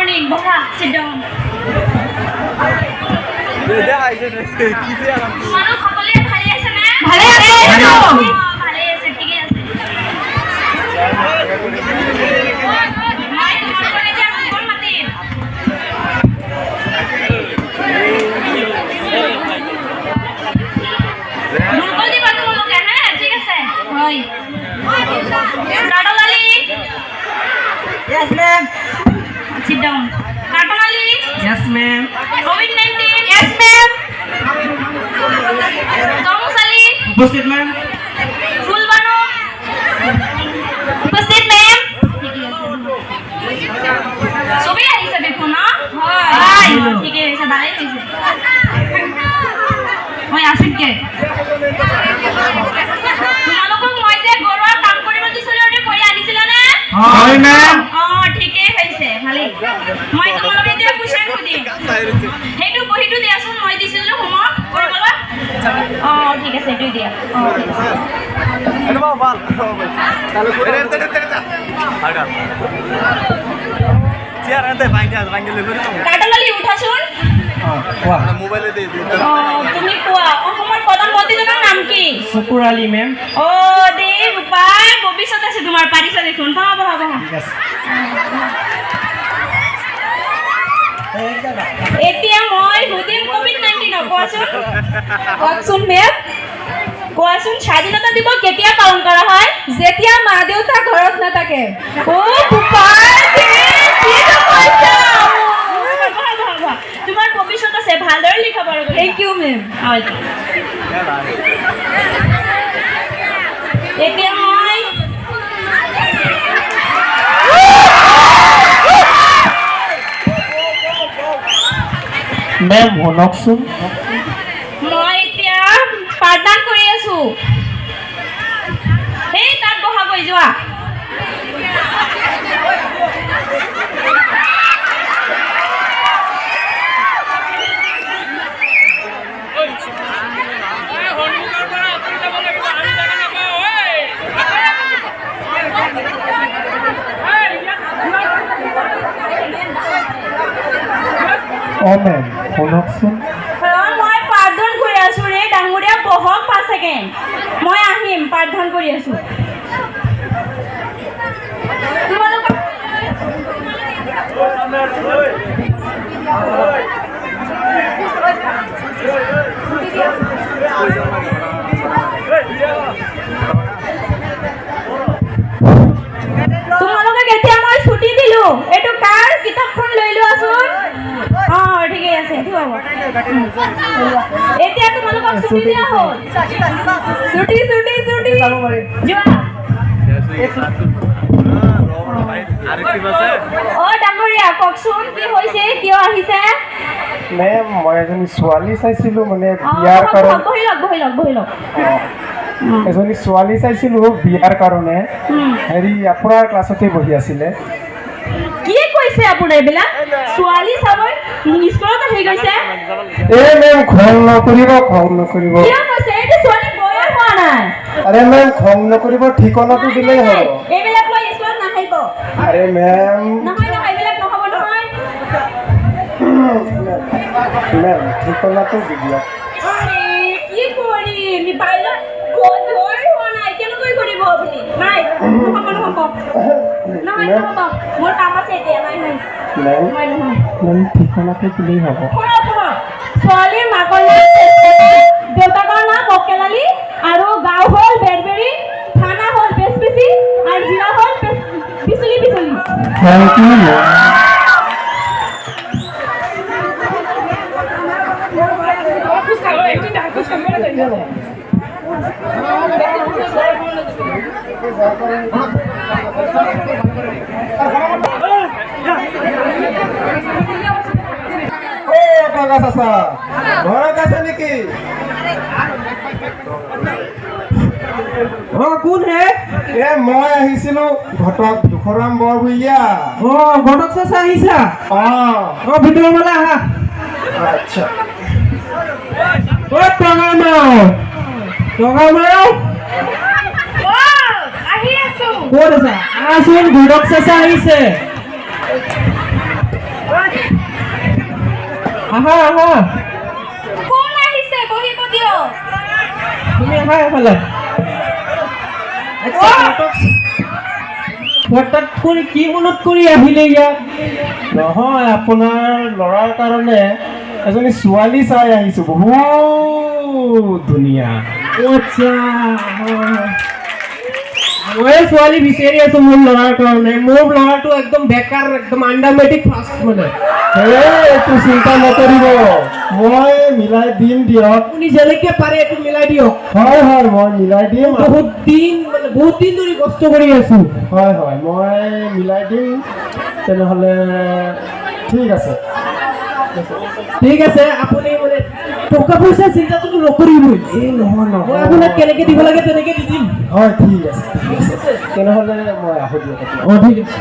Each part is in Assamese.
morning. Bora, sit down. তোমালোক সকলোৱে ভালে আছে নে? ভালে আছে। ভালে আছে, ঠিকে আছে। মই তোমালোকৰ এতিয়া ৰোল মাতিম। ৰোল দিবা তোমালোকে, হা? ঠিক আছে। হয়। কাটলালি। Yes, ma'am. Sit down. Katanali. Yes, ma'am. COVID-19. Yes, ma'am. Kamusali. Upasthit, ma'am. Fulbano. Upasthit, ma'am. Sobi ahise dekho na? Hoy. Thike hoise, bhalai hoise. Hoy ashik ke. তোমালোকক মই যে গৰুৰ কাম কৰিব দিছিলো আৰু কৈ আনিছিলা না? হয়, ma'am. ঠিকে হৈছে ভালে মই তোমালোক এতিয়া কুৱেশ্যন সুধিম সেইটো বহিটো দিয়াচোন মই দিছিলো হোমৱৰ্ক কৰিবলৈ ঠিক আছে এইটো দিয়া কাটালালি উঠাচোন তুমি কোৱা অসমৰ প্ৰধানমন্ত্ৰীজনৰ নাম কি Sukur Ali, ma'am. দে ৰূপাই ভৱিষ্যত আছে তোমাৰ পাৰিছা দেখোন বহা বহা বহা Yes. এতিয়া মই সুধিম COVID-19 কোৱাচোন মেম কোৱাচোন স্বাধীনতা দিৱস কেতিয়া পালন কৰা হয় যেতিয়া মা দেউতা ঘৰত নাথাকে তোমাৰ ভৱিষ্যত আছে ভালদৰে লিখাব আৰু থেংক ইউ মেম এতিয়া মই Ma'am, শুনকচোন মই এতিয়া পাঠদান কৰি আছো এই তাত বহা গৈ যোৱা মেম শুনকচোন মই পাঠদান কৰি আছো ৰে ডাঙৰীয়া বহক 5 ছেকেণ্ড মই আহিম পাঠদান কৰি আছো তোমালোকক এতিয়া মই ছুটি দিলো এইটো কাৰ কিতাপখন লৈ লোৱাচোন ঠিকে আছে ঠিক হ'ব এতিয়া তোমালোকক ছুটি দিয়া হ'ল ছুটি ছুটি ছুটি যাব পাৰি যোৱা ডাঙৰীয়া কওকচোন কি হৈছে কিয় আহিছে মেম মই এজনী ছোৱালী চাইছিলো মানে বিয়াৰ কাৰণে বহি লওক এজনী ছোৱালী চাইছিলো বিয়াৰ কাৰণে হেৰি আপোনাৰ ক্লাছতে বহি আছিলে কি কৈছে আপোনাৰ এইবিলাক ছোৱালী চাবই স্কুলত আহি গৈছে মেম খং নকৰিব কিয় কৈছে এইটো ছোৱালী বয়স হোৱা নাই আৰে মেম খং নকৰিব ঠিকনাটো দিলেই হ'ব এইবিলাক লৈ স্কুলত নাহিব আৰে মেম নহয় এইবিলাক নহ'ব নহয় মেম ঠিকনাটো দি দিয়ক কি কৰিম পাইলট গৈ হোৱা নাই কেনেকৈ কৰিব আপুনি নাই নহ'ব নহয় মোৰ কাম আছে এতিয়া নাই মেম ঠিকনাটো দিলেই হ'ব ছোৱালীৰ মাকৰ নাম দেউতাকৰ নাম বকেলালি আৰু গাঁও হ'ল বেৰবেৰী থানা হ'ল বেচপিচি আৰু জিলা হ'ল পিছলি থেংক ইউ ঘৰত আছে নেকি কোন হে মই আহিছিলো ঘটক দুখৰাম বৰভূঞা ঘটক চাচা আহিছা ভিতৰৰ ফালে আহা আচ্ছা আহি আছো ক'ত আছা আহচোন ঘটক চাচা আহিছে আহা আহা কোন আহিছে বহিব দিয়ক তুমি আহা এফালে হঠাৎ কৰি কি মনত কৰি আহিলে ইয়াত নহয় আপোনাৰ ল'ৰাৰ কাৰণে এজনী ছোৱালী চাই আহিছো বহুত ধুনীয়া আচ্ছা মই ছোৱালী বিচাৰি আছো মোৰ ল'ৰাৰ কাৰণে মোৰ ল'ৰাটো একদম বেকাৰ একদম আণ্ডাৰ মেট্ৰিক ফাৰ্ষ্ট মানে এইটো চিন্তা নকৰিব মই মিলাই দিম দিয়ক আপুনি যেনেকে পাৰে এইটো মিলাই দিয়ক হয় হয় মই মিলাই দিম বহুত দিন ধৰি কষ্ট কৰি আছো হয় হয় মই মিলাই দিম তেনেহ'লে ঠিক আছে ঠিক আছে আপুনি মানে টকা পইচা চিন্তাটো নকৰিবই এই নহয় মই নহয় আপোনাক কেনেকে দিব লাগে তেনেকে দি দিম হয় ঠিক আছে তেনেহ'লে মই আহোঁ দিয়ক অঁ ঠিক আছে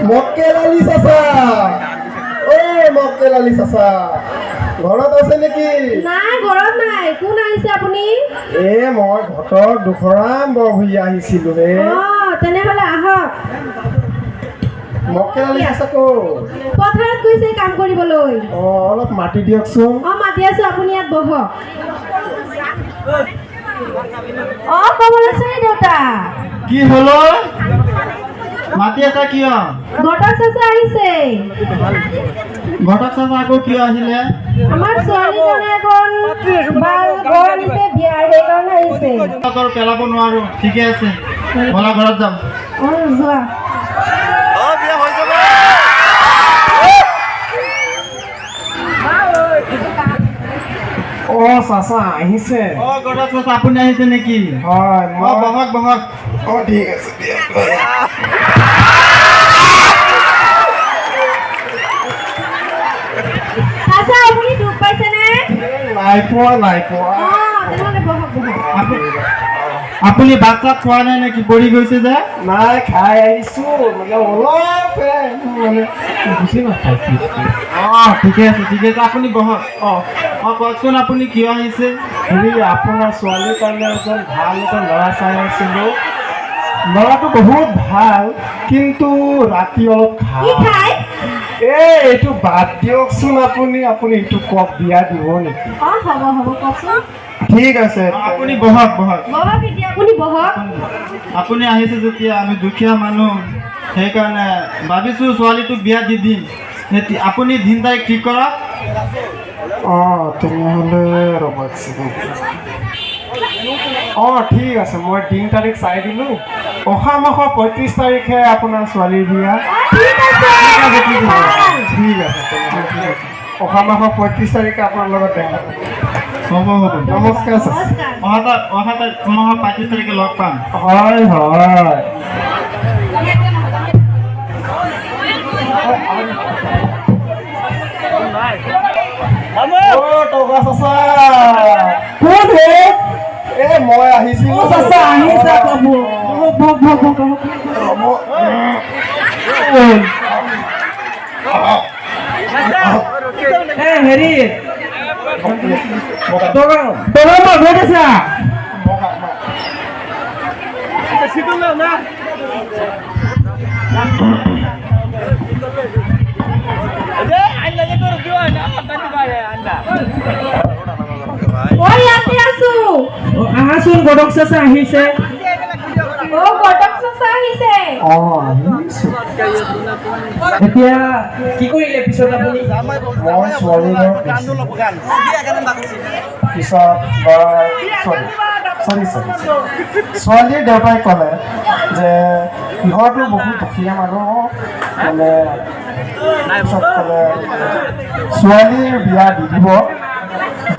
মক্কেল আলী চাচা মক্কেল আলী চাচা ঘৰত আছে নেকি নাই ঘৰত নাই কোন আহিছে আপুনি মই ঘটক দুখৰাম বৰভূঞা আহিছিলো তেনেহ'লে আহক মক্কেল আলী চাচা ক'ত পথাৰত গৈছে কাম কৰিবলৈ অলপ মাতি দিয়কচোন মাতি আছো আপুনি ইয়াত বহক কমলেশ্বৰী দেউতা কি হলো মাতি আছা কিয় ঘটক চাচা আহিছে ঘটক চাচা আকৌ কিয় আহিলে আমাৰ ছোৱালীৰ কাৰণে এখন ভাল ঘৰ আনিছে বিয়াৰ সেইকাৰণে আহিছে পেলাব নোৱাৰো ঠিকে আছে বলা ঘৰত যাম যোৱা চাচা আহিছে ঘটক চাচা আপুনি আহিছে নেকি হয় বহক বহক ঠিক আছে দিয়ক চাচা আপুনি দুখ পাইছেনে নাই পোৱা তেনেহ'লে বহক আপুনি ভাত চাত খোৱা নাই নেকি পৰি গৈছে যে নাই খাই আহিছো মানে অলপ মানে বুজি নাপাইছো ঠিকে আছে আপুনি বহক কওকচোন আপুনি কিয় আহিছে হেৰি আপোনাৰ ছোৱালীৰ কাৰণে এজন ভাল এটা ল'ৰা চাই আছিলো ল'ৰাটো বহুত ভাল কিন্তু ৰাতি অলপ খায় এইটো বাদ দিয়কচোন আপুনি এইটো কওক বিয়া দিব নেকি হ'ব কওকচোন ঠিক আছে আপুনি বহক এতিয়া আপুনি বহক আপুনি আহিছে যেতিয়া আমি দুখীয়া মানুহ সেইকাৰণে ভাবিছোঁ ছোৱালীটোক বিয়া দি দিম আপুনি দিন তাৰিখ ঠিক কৰক তেনেহ'লে ৰ'ব ঠিক আছে মই দিন তাৰিখ চাই দিলোঁ অহা মাহৰ 35 তাৰিখে আপোনাৰ ছোৱালীৰ বিয়া ঠিক আছে অহা মাহৰ 35 তাৰিখে আপোনাৰ লগত দেখা হ'ব নমস্কাৰ ছাৰ অহা মাহৰ 25 তাৰিখে লগ পাম হয় টকা চাচা কোন হে মই আহিছিলোঁ চাচা আহিছা বাবু হেৰি ঘৰত আছা ইয়াতে আছো আহাচোন গডক চাচা আহিছে ঘটক চাচা আহিছে এতিয়া কি কৰিলে পিছত আপুনি মই ছোৱালী পিছত ছোৱালীৰ দেউতাই ক'লে যে ইহঁতো বহুত দুখীয়া মানুহ মানে পিছত ক'লে ছোৱালীৰ বিয়া দি দিব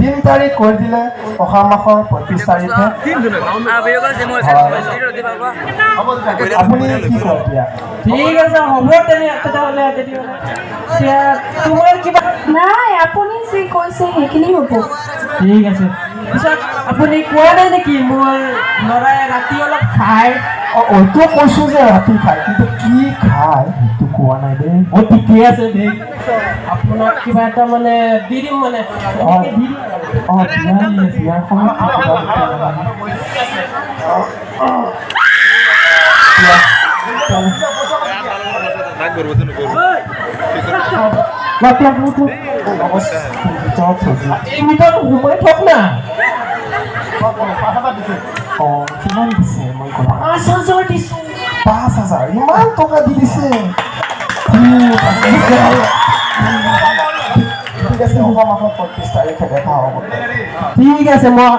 দিন তাৰিখ কৈ দিলে অহা মাহৰ 35 তাৰিখে আপুনি কি কয় এতিয়া ঠিক আছে হ'ব তেতিয়াহ'লে এতিয়া তোমাৰ কিবা নাই আপুনি যি কৈছে সেইখিনি হ'ব ঠিক আছে পিছত আপুনি কোৱা নাই নেকি মোৰ ল'ৰাই ৰাতি অলপ খায় ওইটো কৈছো যে ৰাতি খাই কিন্তু কি খাই সেইটো কোৱা নাই দেই ঠিকে আছে দেই আপোনাক কিবা এটা মানে দি দিম মানে বিয়াৰ সময়ত এই ভিতৰত সোমাই থক না কিমান দিছে মই ক'ম 5,000 দিছোঁ 5,000 ইমান টকা দি দিছে ঠিক আছে হ'ব মাহত 35 তাৰিখে দেখা হ'ব ঠিক আছে মই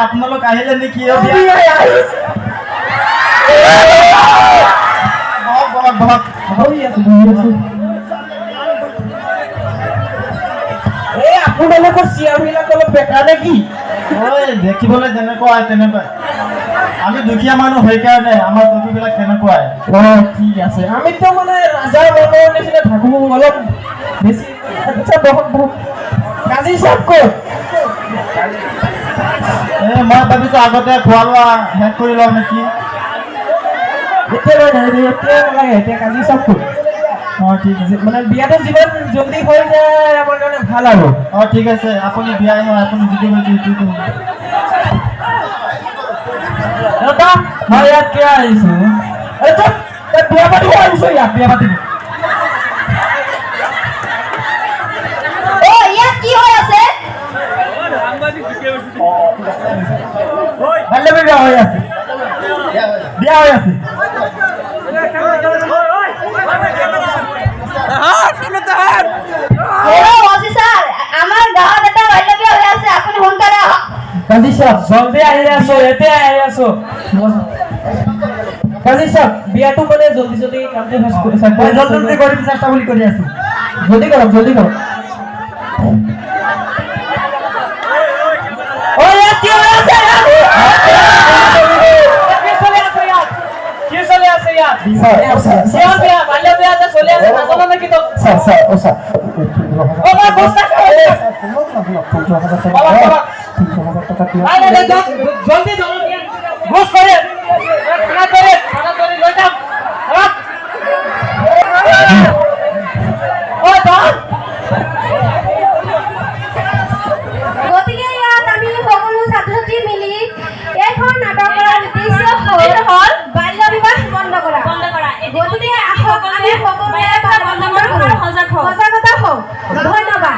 আপোনালোক আহিলে নেকি আপোনালোকৰ চিয়াৰবিলাক অলপ বেকাৰ নেকি দেখিবলৈ যেনেকুৱা তেনেকুৱা আমি দুখীয়া মানুহ সেইকাৰণে আমাৰ চকুবিলাক তেনেকুৱাই ঠিক আছে আমিতো মানে ৰাজাৰ মানুহৰ নিচিনা থাকো অলপ বেছি আচ্ছা বহুত কাজী চাপ ক'ত মই ভাবিছোঁ আগতে খোৱা লোৱা শেষ কৰি লওঁ নেকি এতিয়া নালাগে এতিয়া কাজী চাপ ক'ত ঠিক আছে মানে বিয়াটো যিমান জলদি হৈ যায় আমাৰ কাৰণে ভাল আৰু ঠিক আছে আপুনি বিয়াই হয় আপুনি যিটো কৈছে সেইটোতো মই ইয়াত কিয় আহিছোঁ বিয়া পাতিব আহিছোঁ ইয়াত বিয়া পাতিব ইয়াত কি হৈ আছে বিয়া হৈ আছে বিয়া হৈ আছে আমাৰ গাঁৱত এটা বাল্য বিয়া হৈ আছে আপুনি সোনকালে আহক কাজী সাহেব জলদি আহি আছো এতিয়া আহি আছো কাজী সাহেব বিয়াটো মানে জলদি জলদি কামটো জলদি কৰি চেষ্টা বুলি কৰি আছো জলদি কৰক জলদি কৰক জলদি ঘোষ কৰে গতিকে ইয়াত আমি সকলো ছাত্ৰ ছাত্ৰী মিলি এখন নাটক কৰাৰ উদ্দেশ্য হ'ল বাল্য বিবাহ বন্ধ কৰা গতিকে আহক আমি সকলোৱে সজাগতা হওঁ ধন্যবাদ